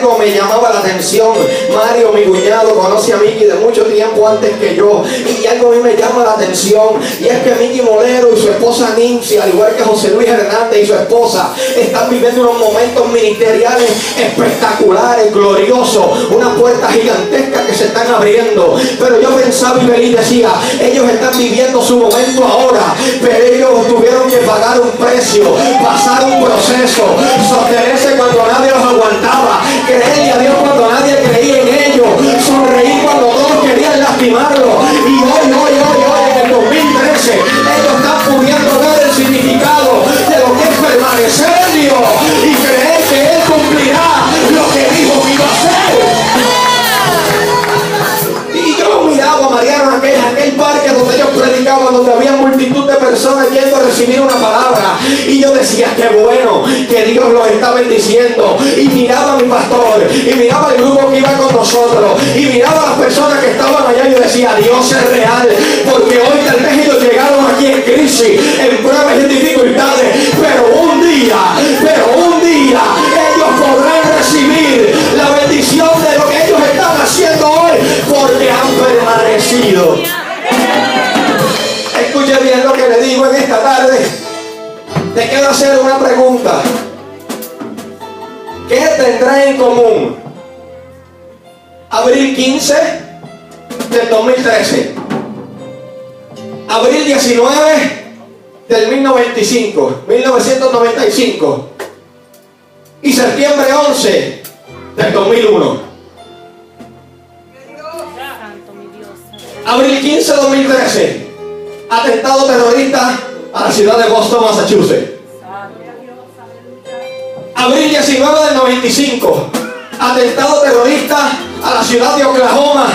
algo me llamaba la atención. Mario, mi cuñado, conoce a Miki de mucho tiempo antes que yo, y algo a mí me llama la atención, y es que Miki Molero y su esposa Nincy, al igual que José Luis Hernández y su esposa, están viviendo unos momentos ministeriales espectaculares, gloriosos, una puerta gigantesca que se están abriendo. Pero yo pensaba y decía, ellos están viviendo su momento ahora, pero ellos tuvieron que pagar un precio, pasar un proceso, sostenerse cuando nadie los aguantaba, creerle a Dios cuando nadie creía en ellos, sonreír cuando todos querían lastimarlo. Y hoy, en el 2013, ellos están pudiendo ver el significado de lo que es permanecer en Dios y creer que Él cumplirá lo que dijo que iba a hacer. Y yo miraba a Mariano en aquel parque donde ellos predicaban, donde había multitud de personas yendo a recibir una palabra, y yo decía, qué bueno que Dios los está bendiciendo. Y miraba a mi pastor, y miraba al grupo que iba con nosotros, y miraba a las personas que estaban allá, y yo decía, Dios es real, porque hoy tal vez ellos llegaron aquí en crisis, en pruebas y en dificultades, pero un día ellos podrán recibir la bendición de lo que ellos están haciendo hoy, porque han permanecido. Escuche bien lo que le digo en esta tarde. Te quiero hacer una pregunta. ¿Qué tendrá en común abril 15 del 2013, abril 19 del 1995 y septiembre 11 del 2001? Abril 15 2013, atentado terrorista a la ciudad de Boston, Massachusetts. Abril 19 del 95, atentado terrorista a la ciudad de Oklahoma.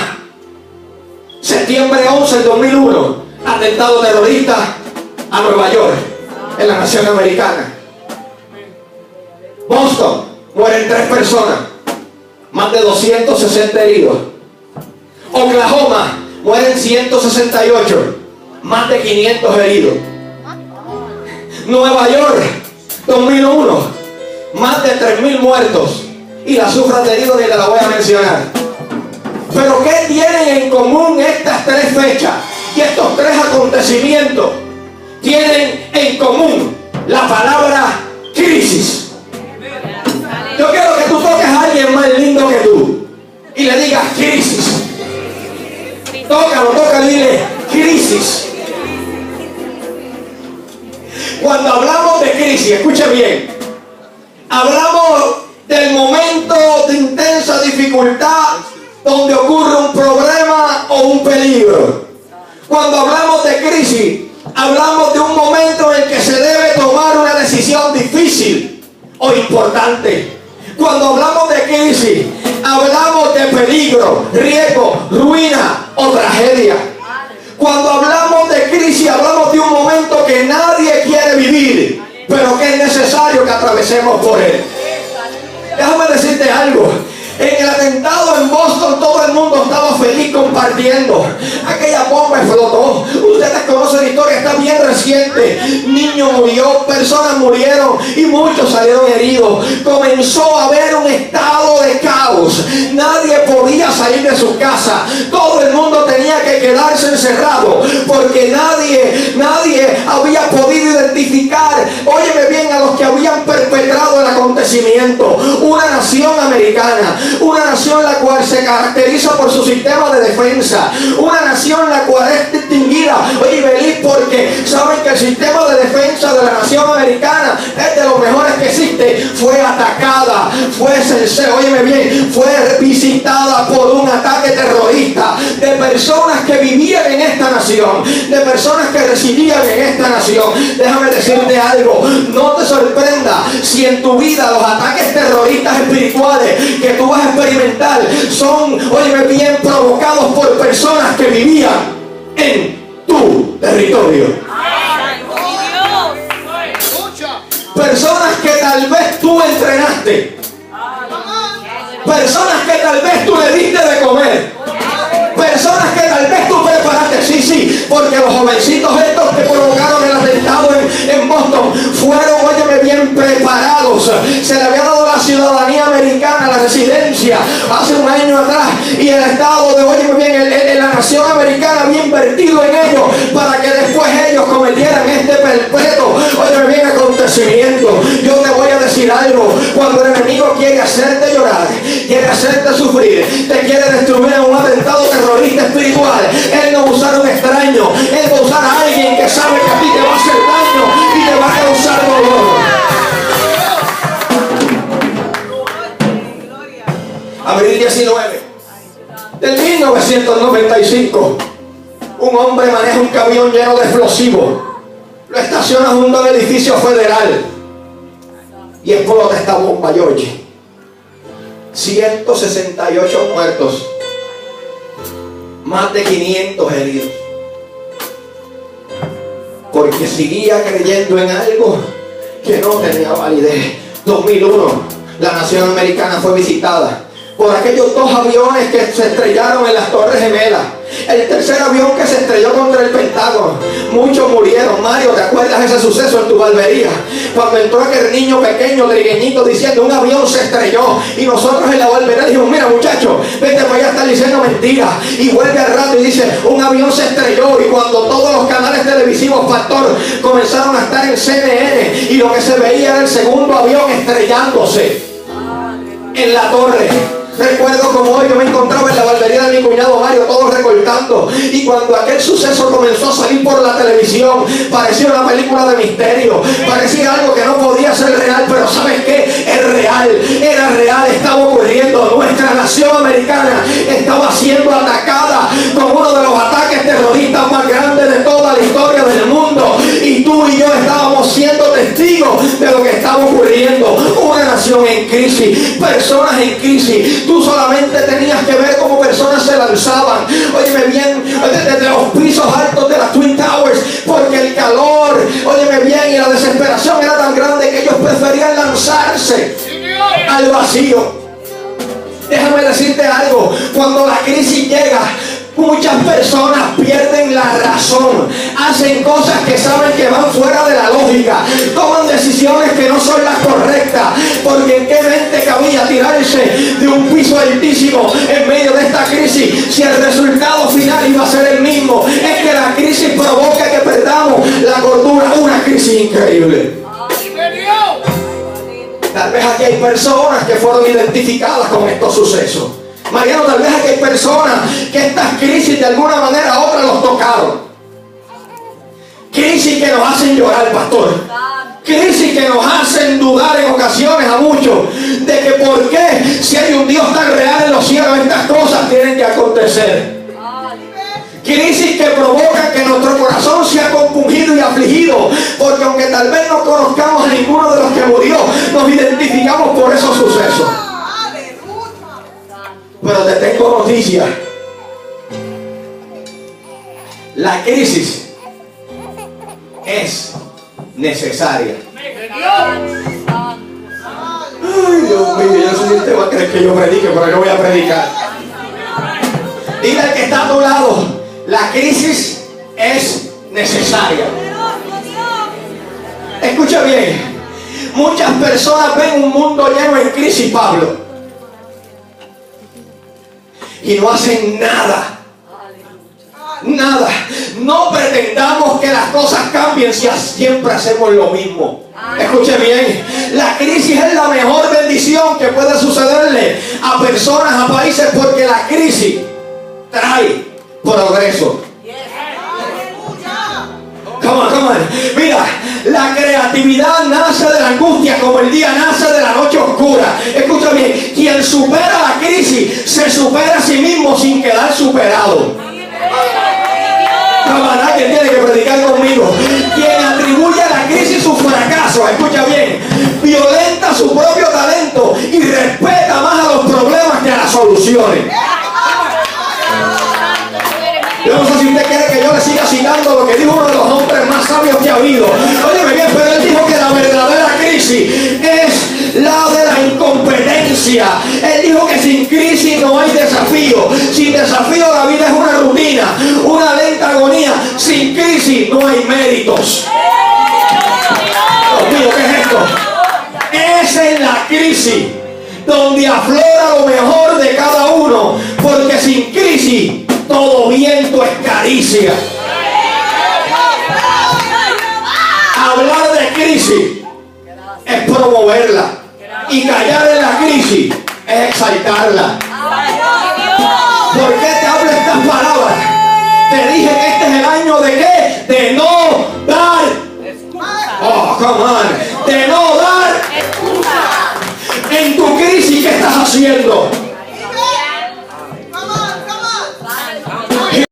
Septiembre 11 del 2001, atentado terrorista a Nueva York, en la nación americana. Boston, mueren 3 personas, más de 260 heridos. Oklahoma, mueren 168, más de 500 heridos. Nueva York, 2001, más de 3.000 muertos. Y las cifras de heridos ni te las voy a mencionar. Pero ¿qué tienen en común estas 3 fechas y estos 3 acontecimientos? Tienen en común la palabra crisis. Yo quiero que tú toques a alguien más lindo que tú y le digas crisis. Tócalo, y dile crisis. Cuando hablamos de crisis, escuche bien, hablamos del momento de intensa dificultad donde ocurre un problema o un peligro. Cuando hablamos de crisis, hablamos de un momento en el que se debe tomar una decisión difícil o importante. Cuando hablamos de crisis, hablamos de peligro, riesgo, ruina o tragedia. Cuando hablamos de crisis, hablamos de un momento que nadie quiere vivir, pero que es necesario que atravesemos por él. Déjame decirte algo. En el atentado en Boston todo el mundo estaba feliz compartiendo. Aquella bomba explotó. Ustedes conocen la historia, está bien reciente. Niño murió, personas murieron y muchos salieron heridos. Comenzó a haber un estado de caos. Nadie podía salir de su casa. Todo el mundo tenía que quedarse encerrado porque nadie había podido identificar, óyeme bien, a los que habían perpetrado el acontecimiento. Una nación americana, una nación la cual se caracteriza por su sistema de defensa, una nación la cual es distinguida, oye, feliz, porque saben que el sistema de defensa de la nación americana es de los mejores que existe. Fue atacada, óyeme bien, fue visitada por un ataque terrorista de personas que vivían en esta nación, de personas que residían en esta nación. Déjame decirte algo, no te sorprenda si en tu vida los ataques terroristas espirituales que tú vas a experimentar son, óyeme bien, provocados por personas que vivían en tu territorio. Personas que tal vez tú entrenaste, personas que tal vez tú le diste de comer, personas que tal vez tú preparaste. Sí, porque los jovencitos estos que provocaron el atentado en Boston fueron, óyeme bien, preparados. Se le había dado la ciudadanía americana, la presidencia hace un año atrás y el Estado de hoy, muy bien, la nación americana había invertido en ellos para que después ellos cometieran este perpetuo, oye bien, acontecimiento. Yo te voy a decir algo: cuando el enemigo quiere hacerte llorar, quiere hacerte sufrir, te quiere destruir en un atentado terrorista espiritual, él no va a usar un extraño, él va a usar a alguien que sabe que a ti te va a hacer daño y te va a causar dolor. Abril 19 del 1995, un hombre maneja un camión lleno de explosivos, lo estaciona junto al edificio federal y explota esta bomba, George. 168 muertos, más de 500 heridos, porque seguía creyendo en algo que no tenía validez. 2001, la nación americana fue visitada por aquellos dos aviones que se estrellaron en las Torres Gemelas. El tercer avión que se estrelló contra el Pentágono. Muchos murieron. Mario, ¿te acuerdas ese suceso en tu barbería? Cuando entró aquel niño pequeño, trigueñito, diciendo: un avión se estrelló. Y nosotros en la barbería dijimos: mira muchacho, vete para allá, estar diciendo mentiras. Y vuelve al rato y dice: un avión se estrelló. Y cuando todos los canales televisivos, pastor, comenzaron a estar en CNN, y lo que se veía era el segundo avión estrellándose en la torre. Recuerdo como hoy yo me encontraba en la barbería de mi cuñado Mario, todos recortando, y cuando aquel suceso comenzó a salir por la televisión, parecía una película de misterio, parecía algo que no podía ser real, pero ¿sabes qué? Es real, era real, estaba ocurriendo. Nuestra nación americana estaba siendo atacada con uno de los ataques terroristas más grandes de toda la historia del mundo, y tú y yo estábamos siendo testigos de lo que estaba ocurriendo. Una nación en crisis, personas en crisis. Tú solamente tenías que ver cómo personas se lanzaban, óyeme bien, desde los pisos altos de las Twin Towers, porque el calor, óyeme bien, y la desesperación era tan grande que ellos preferían lanzarse al vacío. Déjame decirte algo: cuando la crisis llega, muchas personas pierden la razón, hacen cosas que saben que van fuera de la lógica, toman decisiones que no son las correctas, porque en qué mente cabía tirarse de un piso altísimo en medio de esta crisis si el resultado final iba a ser el mismo. Es que la crisis provoca que perdamos la cordura, una crisis increíble. Tal vez aquí hay personas que fueron identificadas con estos sucesos. Mariano, tal vez aquí hay personas que estas crisis de alguna manera u otra los tocaron. Crisis que nos hacen llorar, pastor. Crisis que nos hacen dudar en ocasiones a muchos de que por qué, si hay un Dios tan real en los cielos, estas cosas tienen que acontecer. Crisis que provocan que nuestro corazón sea compungido y afligido, porque aunque tal vez no conozcamos a ninguno de los que murió, nos identificamos por esos sucesos. Pero te tengo noticias: la crisis es necesaria. Ay, Dios mío, yo no sé si usted va a creer que yo predique, pero yo voy a predicar. Dile al que está a tu lado: la crisis es necesaria. Escucha bien, muchas personas ven un mundo lleno de crisis, Pablo, y no hacen nada. Nada. No pretendamos que las cosas cambien si siempre hacemos lo mismo. Escuche bien, la crisis es la mejor bendición que puede sucederle a personas, a países, porque la crisis trae progreso. Come on. Mira, la creatividad nace de la angustia como el día nace de la noche oscura. Escucha bien, quien supera la crisis se supera a sí mismo sin quedar superado. Nadie tiene que predicar conmigo. Quien atribuye a la crisis su fracaso, escucha bien, violenta su propio talento y respeta más a los problemas que a las soluciones. Yo no sé si usted quiere que yo le siga citando lo que dijo uno de los hombres más sabios que ha habido. Óyeme bien, pero él dijo que la verdadera crisis es la de la incompetencia. Él dijo que sin crisis no hay desafío. Sin desafío la vida es una rutina, una lenta agonía. Sin crisis no hay méritos. Dios mío, ¿qué es esto? Es en la crisis donde aflora lo mejor de cada uno, porque sin crisis todo viento es caricia. Hablar de crisis es promoverla, y callar en la crisis es exaltarla. ¿Por qué te hablo estas palabras? Te dije que este es el año de ¿qué? De no dar. Oh, come on. De no dar. En tu crisis, ¿qué estás haciendo?